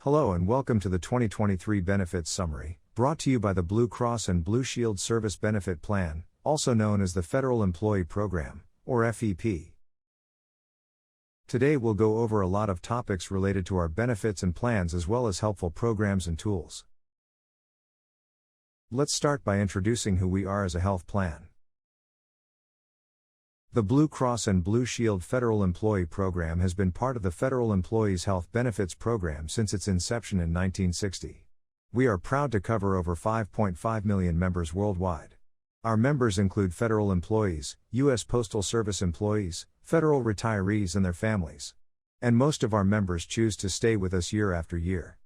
Hello and welcome to the 2023 Benefits Summary, brought to you by the Blue Cross and Blue Shield Service Benefit Plan, also known as the Federal Employee Program, or FEP. Today we'll go over a lot of topics related to our benefits and plans as well as helpful programs and tools. Let's start by introducing who we are as a health plan. The Blue Cross and Blue Shield Federal Employee Program has been part of the Federal Employees Health Benefits Program since its inception in 1960. We are proud to cover over 5.5 million members worldwide. Our members include federal employees, U.S. Postal Service employees, federal retirees and their families. And most of our members choose to stay with us year after year.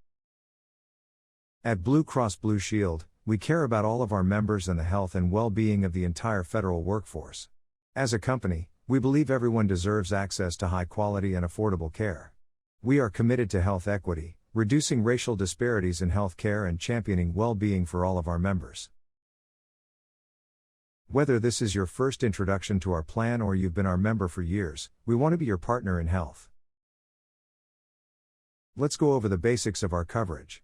At Blue Cross Blue Shield, we care about all of our members and the health and well-being of the entire federal workforce. As a company, we believe everyone deserves access to high-quality and affordable care. We are committed to health equity, reducing racial disparities in health care and championing well-being for all of our members. Whether this is your first introduction to our plan or you've been our member for years, we want to be your partner in health. Let's go over the basics of our coverage.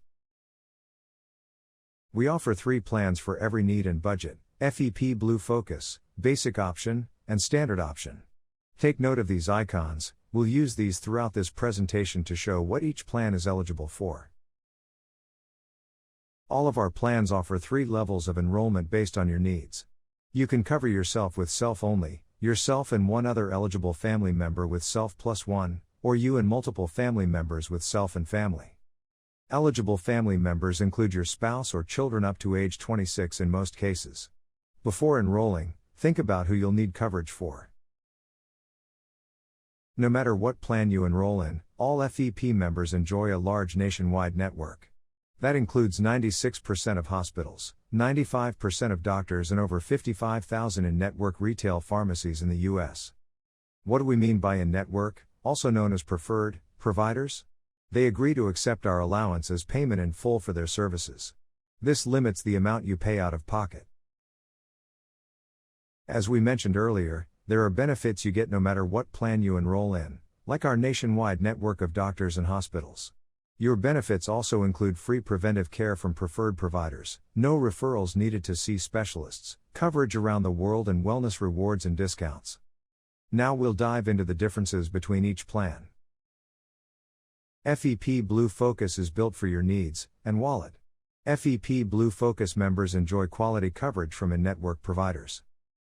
We offer 3 plans for every need and budget: FEP Blue Focus, Basic Option, and Standard Option. Take note of these icons. We'll use these throughout this presentation to show what each plan is eligible for. All of our plans offer 3 levels of enrollment based on your needs. You can cover yourself with self only, yourself and one other eligible family member with self plus one, or you and multiple family members with self and family. Eligible family members include your spouse or children up to age 26 in most cases. Before enrolling, think about who you'll need coverage for. No matter what plan you enroll in, all FEP members enjoy a large nationwide network. That includes 96% of hospitals, 95% of doctors and over 55,000 in-network retail pharmacies in the U.S. What do we mean by in-network, also known as preferred providers? They agree to accept our allowance as payment in full for their services. This limits the amount you pay out of pocket. As we mentioned earlier, there are benefits you get no matter what plan you enroll in, like our nationwide network of doctors and hospitals. Your benefits also include free preventive care from preferred providers, no referrals needed to see specialists, coverage around the world and wellness rewards and discounts. Now we'll dive into the differences between each plan. FEP Blue Focus is built for your needs and wallet. FEP Blue Focus members enjoy quality coverage from in-network providers.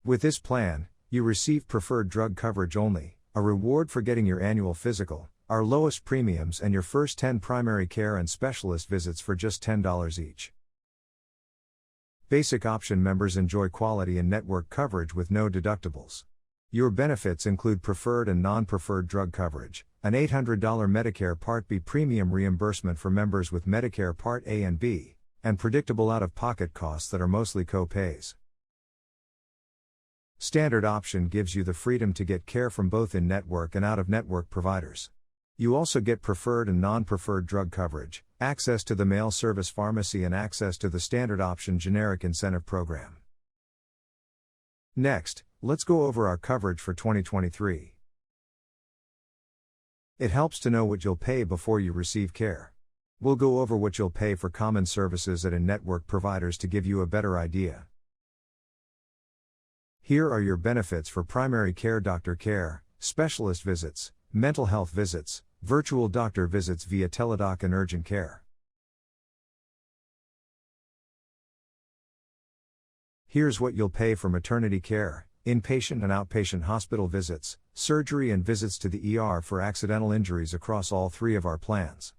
With this plan, you receive preferred drug coverage only, a reward for getting your annual physical, our lowest premiums and your first 10 primary care and specialist visits for just $10 each. Basic Option members enjoy quality and network coverage with no deductibles. Your benefits include preferred and non-preferred drug coverage, an $800 Medicare Part B premium reimbursement for members with Medicare Part A and B, and predictable out-of-pocket costs that are mostly co-pays. Standard Option gives you the freedom to get care from both in-network and out-of-network providers. You also get preferred and non-preferred drug coverage, access to the mail service pharmacy and access to the Standard Option Generic Incentive Program. Next, let's go over our coverage for 2023. It helps to know what you'll pay before you receive care. We'll go over what you'll pay for common services at in-network providers to give you a better idea. Here are your benefits for primary care: doctor care, specialist visits, mental health visits, virtual doctor visits via Teladoc and urgent care. Here's what you'll pay for maternity care, inpatient and outpatient hospital visits, surgery and visits to the ER for accidental injuries across all 3 of our plans.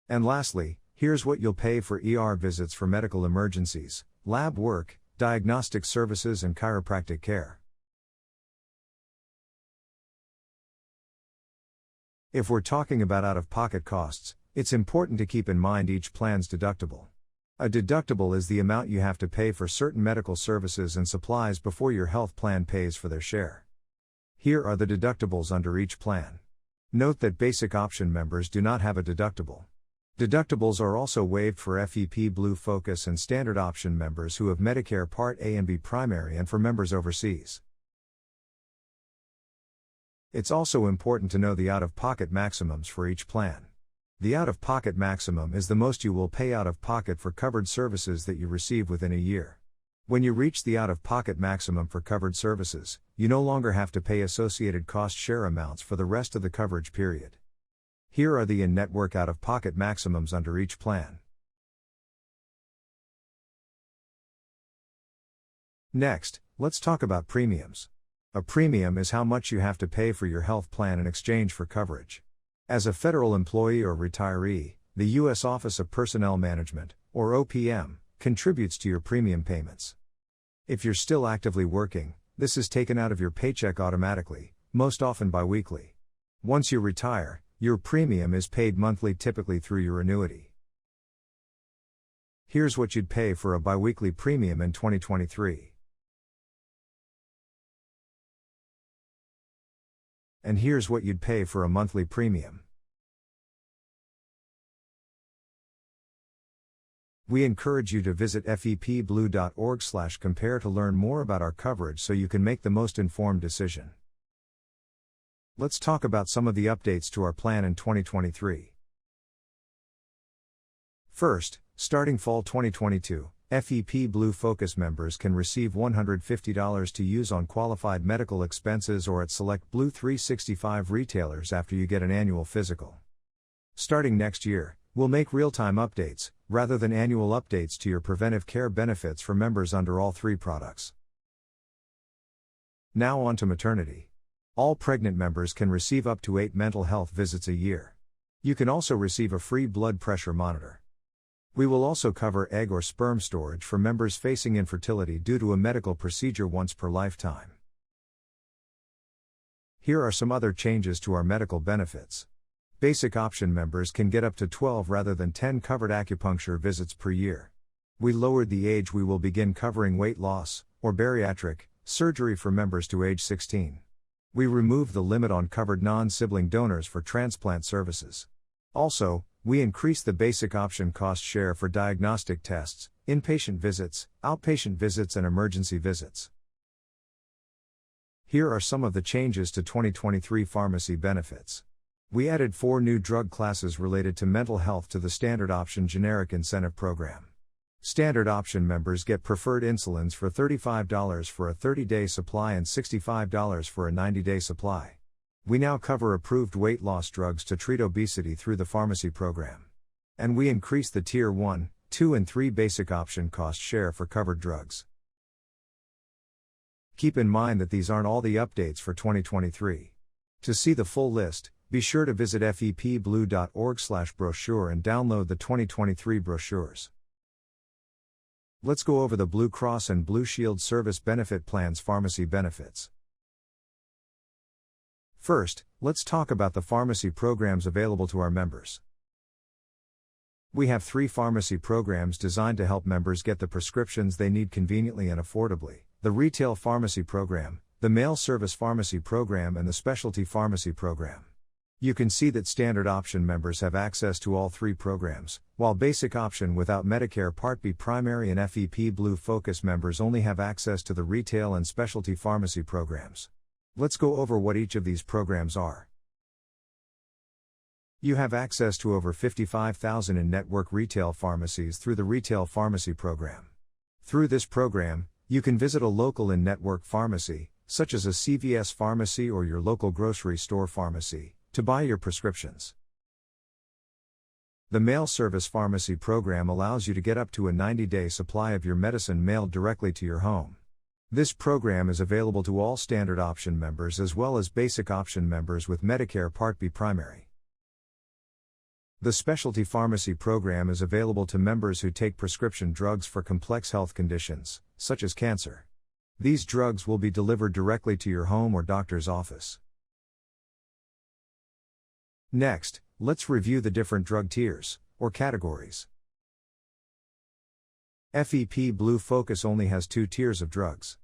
And lastly, here's what you'll pay for ER visits for medical emergencies, lab work, diagnostic services and chiropractic care. If we're talking about out-of-pocket costs, it's important to keep in mind each plan's deductible. A deductible is the amount you have to pay for certain medical services and supplies before your health plan pays for their share. Here are the deductibles under each plan. Note that Basic Option members do not have a deductible. Deductibles are also waived for FEP Blue Focus and Standard Option members who have Medicare Part A and B primary and for members overseas. It's also important to know the out-of-pocket maximums for each plan. The out-of-pocket maximum is the most you will pay out of pocket for covered services that you receive within a year. When you reach the out-of-pocket maximum for covered services, you no longer have to pay associated cost share amounts for the rest of the coverage period. Here are the in-network out-of-pocket maximums under each plan. Next, let's talk about premiums. A premium is how much you have to pay for your health plan in exchange for coverage. As a federal employee or retiree, the U.S. Office of Personnel Management, or OPM, contributes to your premium payments. If you're still actively working, this is taken out of your paycheck automatically, most often biweekly. Once you retire, your premium is paid monthly, typically through your annuity. Here's what you'd pay for a biweekly premium in 2023. And here's what you'd pay for a monthly premium. We encourage you to visit fepblue.org/compare to learn more about our coverage so you can make the most informed decision. Let's talk about some of the updates to our plan in 2023. First, starting fall 2022, FEP Blue Focus members can receive $150 to use on qualified medical expenses or at select Blue 365 retailers after you get an annual physical. Starting next year, we'll make real-time updates, rather than annual updates to your preventive care benefits for members under all three products. Now on to maternity. All pregnant members can receive up to 8 mental health visits a year. You can also receive a free blood pressure monitor. We will also cover egg or sperm storage for members facing infertility due to a medical procedure once per lifetime. Here are some other changes to our medical benefits. Basic option members can get up to 12 rather than 10 covered acupuncture visits per year. We lowered the age we will begin covering weight loss, or bariatric, surgery for members to age 16. We removed the limit on covered non-sibling donors for transplant services. Also, we increased the basic option cost share for diagnostic tests, inpatient visits, outpatient visits and emergency visits. Here are some of the changes to 2023 pharmacy benefits. We added 4 new drug classes related to mental health to the Standard Option Generic Incentive Program. Standard Option members get preferred insulins for $35 for a 30-day supply and $65 for a 90-day supply. We now cover approved weight loss drugs to treat obesity through the pharmacy program. And we increased the Tier 1, 2 and 3 basic option cost share for covered drugs. Keep in mind that these aren't all the updates for 2023. To see the full list, be sure to visit fepblue.org/brochure and download the 2023 brochures. Let's go over the Blue Cross and Blue Shield Service Benefit Plan's pharmacy benefits. First, let's talk about the pharmacy programs available to our members. We have 3 pharmacy programs designed to help members get the prescriptions they need conveniently and affordably: the Retail Pharmacy Program, the Mail Service Pharmacy Program and the Specialty Pharmacy Program. You can see that Standard Option members have access to all 3 programs, while Basic Option without Medicare Part B Primary and FEP Blue Focus members only have access to the Retail and Specialty Pharmacy programs. Let's go over what each of these programs are. You have access to over 55,000 in-network retail pharmacies through the Retail Pharmacy Program. Through this program, you can visit a local in-network pharmacy, such as a CVS pharmacy or your local grocery store pharmacy, to buy your prescriptions. The Mail Service Pharmacy Program allows you to get up to a 90-day supply of your medicine mailed directly to your home. This program is available to all Standard Option members as well as Basic Option members with Medicare Part B Primary. The Specialty Pharmacy Program is available to members who take prescription drugs for complex health conditions, such as cancer. These drugs will be delivered directly to your home or doctor's office. Next, let's review the different drug tiers, or categories. FEP Blue Focus only has 2 tiers of drugs.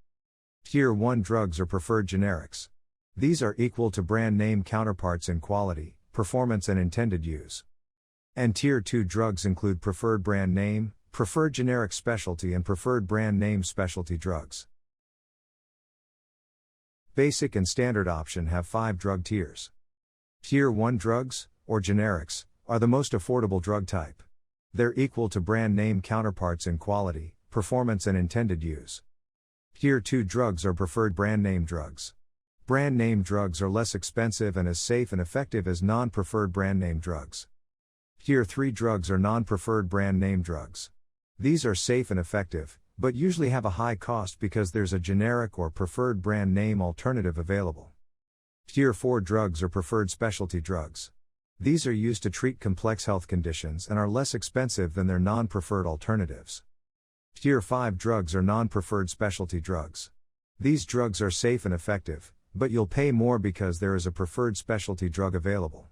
Tier 1 drugs are preferred generics. These are equal to brand name counterparts in quality, performance and intended use. And Tier 2 drugs include preferred brand name, preferred generic specialty and preferred brand name specialty drugs. Basic and standard option have 5 drug tiers. Tier 1 drugs, or generics, are the most affordable drug type. They're equal to brand name counterparts in quality, performance and intended use. Tier 2 drugs are preferred brand name drugs. Brand name drugs are less expensive and as safe and effective as non-preferred brand name drugs. Tier 3 drugs are non-preferred brand name drugs. These are safe and effective, but usually have a high cost because there's a generic or preferred brand name alternative available. Tier 4 drugs are preferred specialty drugs. These are used to treat complex health conditions and are less expensive than their non-preferred alternatives. Tier 5 drugs are non-preferred specialty drugs. These drugs are safe and effective, but you'll pay more because there is a preferred specialty drug available.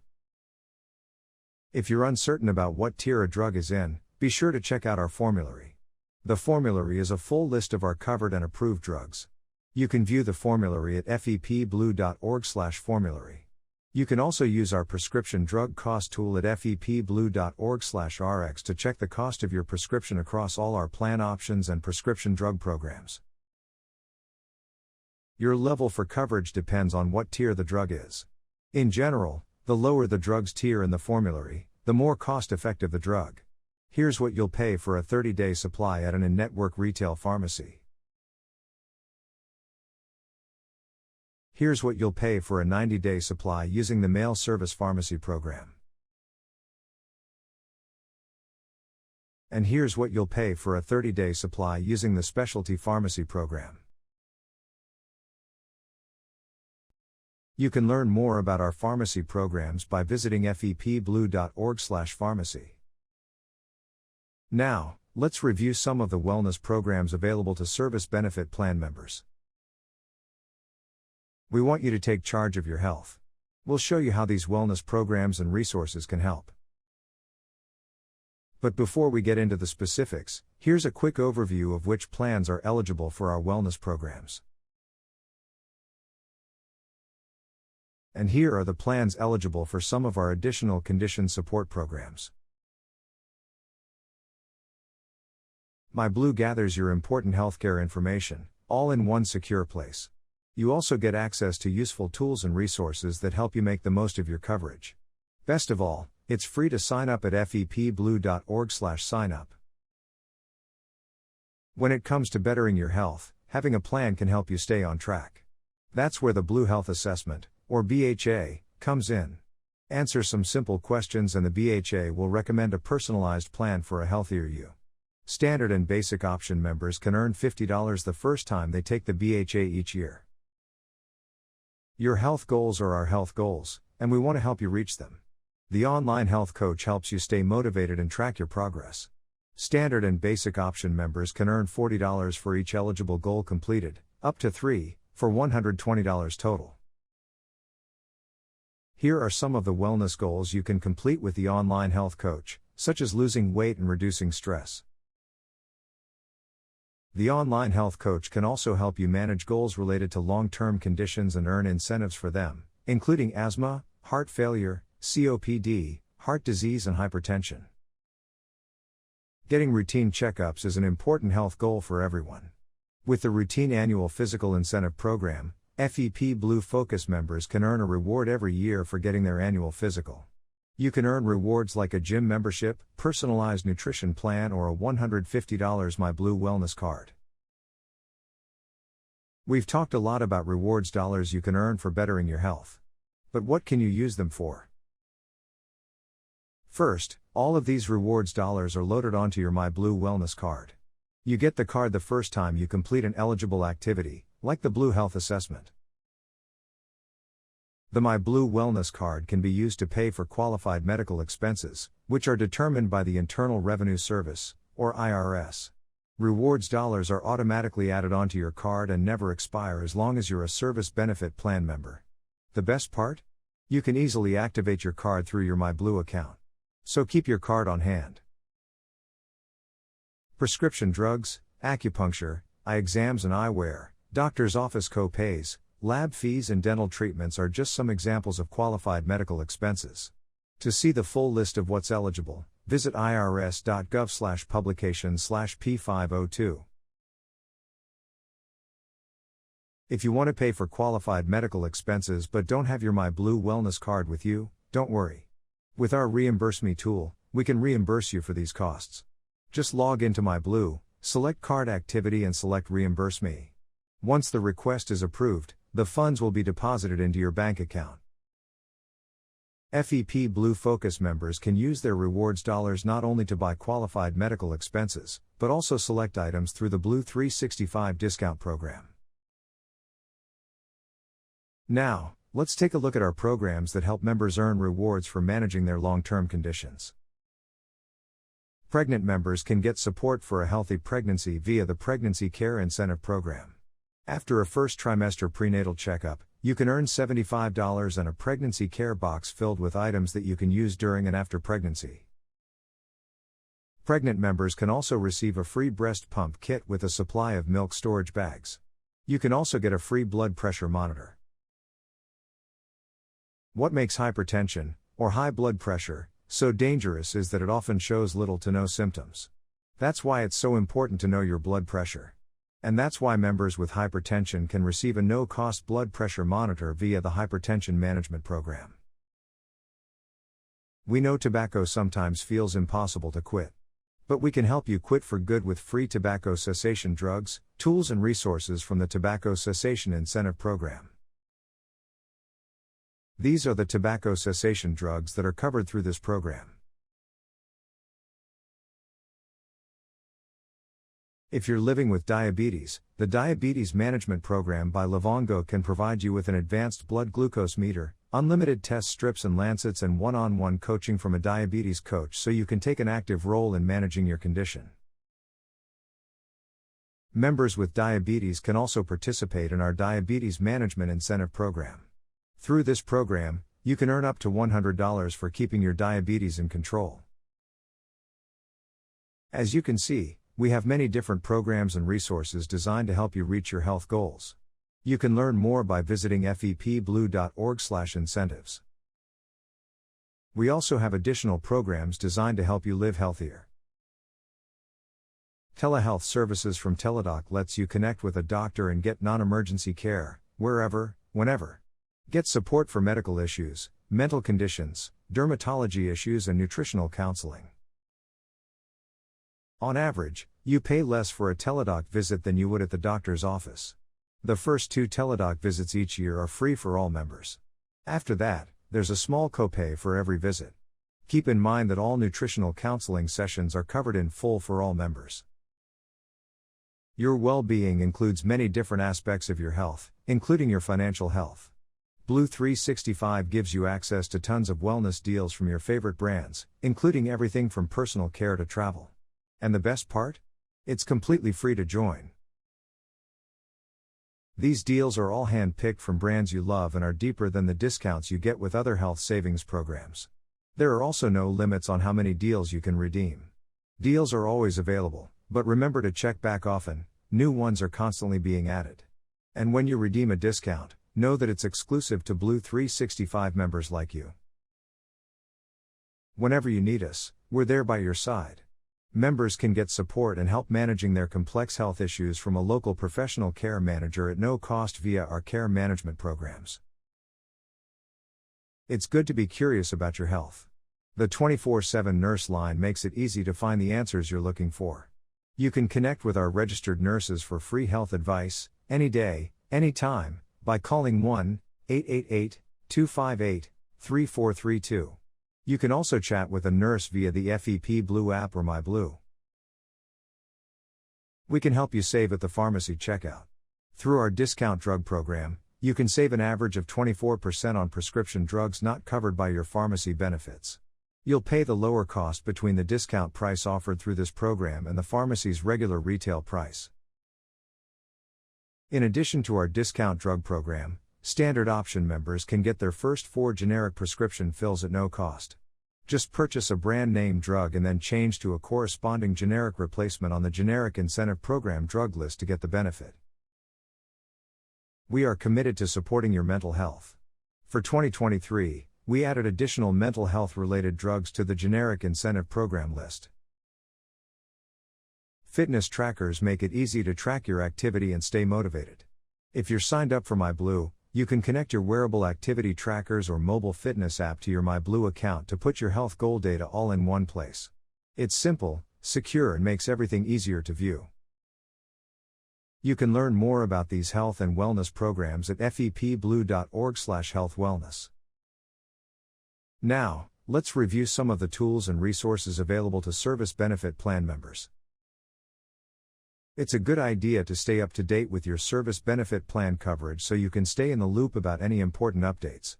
If you're uncertain about what tier a drug is in, be sure to check out our formulary. The formulary is a full list of our covered and approved drugs. You can view the formulary at fepblue.org/formulary. You can also use our prescription drug cost tool at fepblue.org/rx to check the cost of your prescription across all our plan options and prescription drug programs. Your level for coverage depends on what tier the drug is. In general, the lower the drug's tier in the formulary, the more cost-effective the drug. Here's what you'll pay for a 30-day supply at an in-network retail pharmacy. Here's what you'll pay for a 90-day supply using the Mail Service Pharmacy program. And here's what you'll pay for a 30-day supply using the Specialty Pharmacy program. You can learn more about our pharmacy programs by visiting fepblue.org/pharmacy. Now, let's review some of the wellness programs available to service benefit plan members. We want you to take charge of your health. We'll show you how these wellness programs and resources can help. But before we get into the specifics, here's a quick overview of which plans are eligible for our wellness programs. And here are the plans eligible for some of our additional condition support programs. MyBlue gathers your important healthcare information, all in one secure place. You also get access to useful tools and resources that help you make the most of your coverage. Best of all, it's free to sign up at fepblue.org/signup. When it comes to bettering your health, having a plan can help you stay on track. That's where the Blue Health Assessment, or BHA, comes in. Answer some simple questions and the BHA will recommend a personalized plan for a healthier you. Standard and basic option members can earn $50 the first time they take the BHA each year. Your health goals are our health goals, and we want to help you reach them. The online health coach helps you stay motivated and track your progress. Standard and basic option members can earn $40 for each eligible goal completed, up to 3, for $120 total. Here are some of the wellness goals you can complete with the online health coach, such as losing weight and reducing stress. The online health coach can also help you manage goals related to long-term conditions and earn incentives for them, including asthma, heart failure, COPD, heart disease and hypertension. Getting routine checkups is an important health goal for everyone. With the routine annual physical incentive program, FEP Blue Focus members can earn a reward every year for getting their annual physical. You can earn rewards like a gym membership, personalized nutrition plan or a $150 MyBlue Wellness card. We've talked a lot about rewards dollars you can earn for bettering your health. But what can you use them for? First, all of these rewards dollars are loaded onto your MyBlue Wellness card. You get the card the first time you complete an eligible activity, like the Blue Health Assessment. The MyBlue Wellness card can be used to pay for qualified medical expenses, which are determined by the Internal Revenue Service, or IRS. Rewards dollars are automatically added onto your card and never expire as long as you're a service benefit plan member. The best part? You can easily activate your card through your MyBlue account. So keep your card on hand. Prescription drugs, acupuncture, eye exams and eyewear, doctor's office co-pays, lab fees and dental treatments are just some examples of qualified medical expenses. To see the full list of what's eligible, visit irs.gov/publications/P502. If you want to pay for qualified medical expenses but don't have your MyBlue Wellness card with you, don't worry. With our Reimburse Me tool, we can reimburse you for these costs. Just log into MyBlue, select Card Activity and select Reimburse Me. Once the request is approved, the funds will be deposited into your bank account. FEP Blue Focus members can use their rewards dollars not only to buy qualified medical expenses, but also select items through the Blue 365 discount program. Now, let's take a look at our programs that help members earn rewards for managing their long-term conditions. Pregnant members can get support for a healthy pregnancy via the Pregnancy Care Incentive Program. After a first trimester prenatal checkup, you can earn $75 and a pregnancy care box filled with items that you can use during and after pregnancy. Pregnant members can also receive a free breast pump kit with a supply of milk storage bags. You can also get a free blood pressure monitor. What makes hypertension, or high blood pressure, so dangerous is that it often shows little to no symptoms. That's why it's so important to know your blood pressure. And that's why members with hypertension can receive a no-cost blood pressure monitor via the Hypertension Management Program. We know tobacco sometimes feels impossible to quit. But we can help you quit for good with free tobacco cessation drugs, tools and resources from the Tobacco Cessation Incentive Program. These are the tobacco cessation drugs that are covered through this program. If you're living with diabetes, the Diabetes Management Program by Livongo can provide you with an advanced blood glucose meter, unlimited test strips and lancets, and one-on-one coaching from a diabetes coach so you can take an active role in managing your condition. Members with diabetes can also participate in our Diabetes Management Incentive Program. Through this program, you can earn up to $100 for keeping your diabetes in control. As you can see, we have many different programs and resources designed to help you reach your health goals. You can learn more by visiting fepblue.org/incentives. We also have additional programs designed to help you live healthier. Telehealth services from Teladoc lets you connect with a doctor and get non-emergency care, wherever, whenever. Get support for medical issues, mental conditions, dermatology issues, and nutritional counseling. On average, you pay less for a Teladoc visit than you would at the doctor's office. The first 2 Teladoc visits each year are free for all members. After that, there's a small copay for every visit. Keep in mind that all nutritional counseling sessions are covered in full for all members. Your well-being includes many different aspects of your health, including your financial health. Blue 365 gives you access to tons of wellness deals from your favorite brands, including everything from personal care to travel. And the best part? It's completely free to join. These deals are all hand-picked from brands you love and are deeper than the discounts you get with other health savings programs. There are also no limits on how many deals you can redeem. Deals are always available, but remember to check back often, new ones are constantly being added. And when you redeem a discount, know that it's exclusive to Blue 365 members like you. Whenever you need us, we're there by your side. Members can get support and help managing their complex health issues from a local professional care manager at no cost via our care management programs. It's good to be curious about your health. The 24/7 nurse line makes it easy to find the answers you're looking for. You can connect with our registered nurses for free health advice, any day, anytime, by calling 1-888-258-3432. You can also chat with a nurse via the FEP Blue app or MyBlue. We can help you save at the pharmacy checkout. Through our discount drug program, you can save an average of 24% on prescription drugs not covered by your pharmacy benefits. You'll pay the lower cost between the discount price offered through this program and the pharmacy's regular retail price. In addition to our discount drug program, standard option members can get their first 4 generic prescription fills at no cost. Just purchase a brand name drug and then change to a corresponding generic replacement on the Generic Incentive Program drug list to get the benefit. We are committed to supporting your mental health. For 2023, we added additional mental health related drugs to the Generic Incentive Program list. Fitness trackers make it easy to track your activity and stay motivated. If you're signed up for MyBlue, you can connect your wearable activity trackers or mobile fitness app to your MyBlue account to put your health goal data all in one place. It's simple, secure, and makes everything easier to view. You can learn more about these health and wellness programs at fepblue.org/healthwellness. Now, let's review some of the tools and resources available to service benefit plan members. It's a good idea to stay up to date with your service benefit plan coverage so you can stay in the loop about any important updates.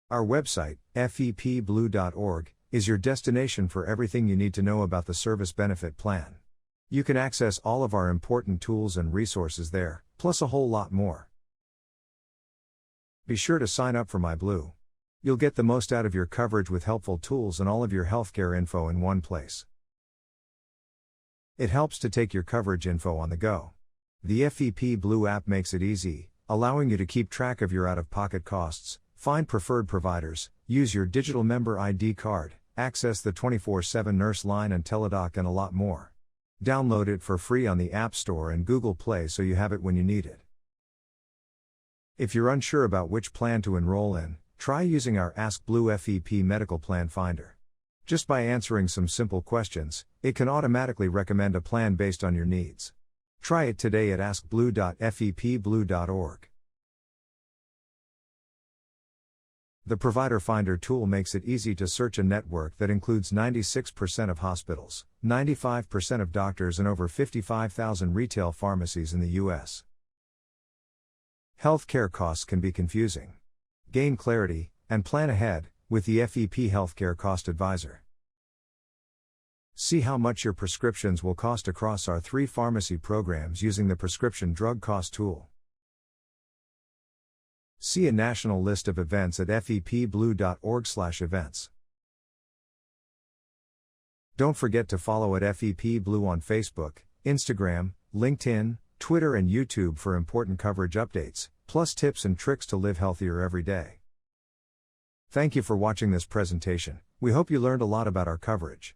Our website, fepblue.org, is your destination for everything you need to know about the service benefit plan. You can access all of our important tools and resources there, plus a whole lot more. Be sure to sign up for MyBlue. You'll get the most out of your coverage with helpful tools and all of your healthcare info in one place. It helps to take your coverage info on the go. The FEP Blue app makes it easy, allowing you to keep track of your out-of-pocket costs, find preferred providers, use your digital member ID card, access the 24/7 nurse line and Teladoc, and a lot more. Download it for free on the App Store and Google Play so you have it when you need it. If you're unsure about which plan to enroll in, try using our Ask Blue FEP Medical Plan Finder. Just by answering some simple questions, it can automatically recommend a plan based on your needs. Try it today at askblue.fepblue.org. The Provider Finder tool makes it easy to search a network that includes 96% of hospitals, 95% of doctors, and over 55,000 retail pharmacies in the U.S. Healthcare costs can be confusing. Gain clarity and plan ahead with the FEP Healthcare Cost Advisor. See how much your prescriptions will cost across our 3 pharmacy programs using the Prescription Drug Cost tool. See a national list of events at fepblue.org/events. Don't forget to follow at FEP Blue on Facebook, Instagram, LinkedIn, Twitter, and YouTube for important coverage updates, plus tips and tricks to live healthier every day. Thank you for watching this presentation. We hope you learned a lot about our coverage.